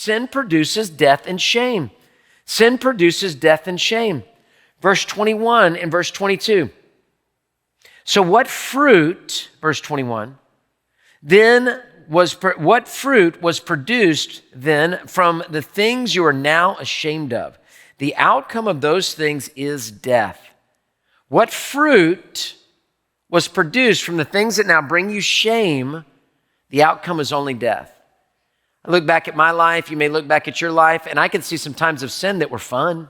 sin produces death and shame. Sin produces death and shame. Verse 21 and verse 22. So what fruit, verse 21, what fruit was produced then from the things you are now ashamed of? The outcome of those things is death. What fruit was produced from the things that now bring you shame? The outcome is only death. I look back at my life, you may look back at your life, and I can see some times of sin that were fun,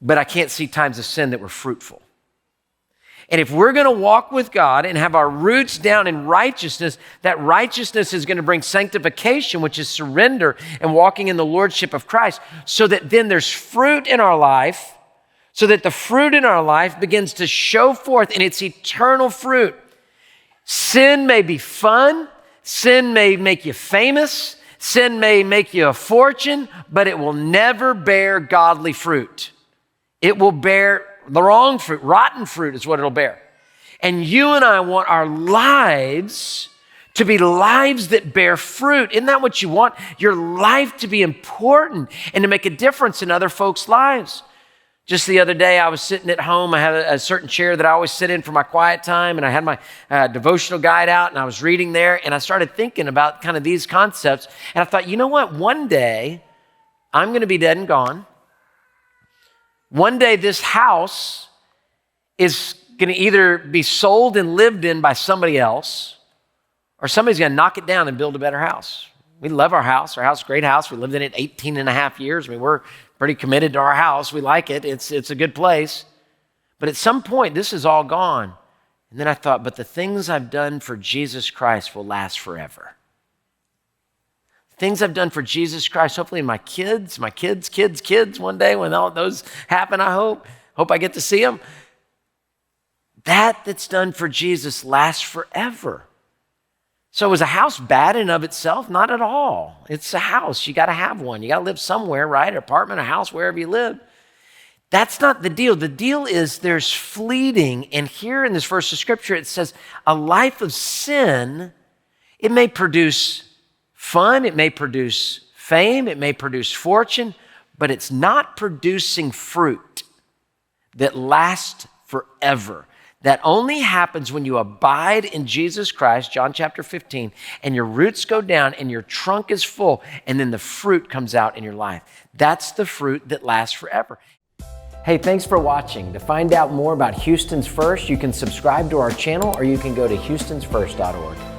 but I can't see times of sin that were fruitful. And if we're going to walk with God and have our roots down in righteousness, that righteousness is going to bring sanctification, which is surrender and walking in the lordship of Christ, so that then there's fruit in our life, so that the fruit in our life begins to show forth in its eternal fruit. Sin may be fun, sin may make you famous, sin may make you a fortune, but it will never bear godly fruit. It will bear the wrong fruit. Rotten fruit is what it'll bear. And you and I want our lives to be lives that bear fruit. Isn't that what you want? Your life to be important and to make a difference in other folks' lives. Just the other day, I was sitting at home. I had a certain chair that I always sit in for my quiet time, and I had my devotional guide out, and I was reading there, and I started thinking about kind of these concepts, and I thought, you know what? One day, I'm going to be dead and gone. One day, this house is going to either be sold and lived in by somebody else, or somebody's going to knock it down and build a better house. We love our house. Our house is a great house. We lived in it 18 and a half years. I mean, we're pretty committed to our house. We like it. It's a good place. But at some point, this is all gone. And then I thought, but the things I've done for Jesus Christ will last forever. Things I've done for Jesus Christ, hopefully my kids, one day when all those happen, I hope I get to see them. That's done for Jesus lasts forever. So is a house bad in of itself? Not at all. It's a house. You got to have one. You got to live somewhere, right? An apartment, a house, wherever you live. That's not the deal. The deal is there's fleeting. And here in this verse of scripture, it says a life of sin, it may produce fun, it may produce fame, it may produce fortune, but it's not producing fruit that lasts forever. That only happens when you abide in Jesus Christ, John chapter 15, and your roots go down and your trunk is full, and then the fruit comes out in your life. That's the fruit that lasts forever. Hey, thanks for watching. To find out more about Houston's First, you can subscribe to our channel or you can go to houstonsfirst.org.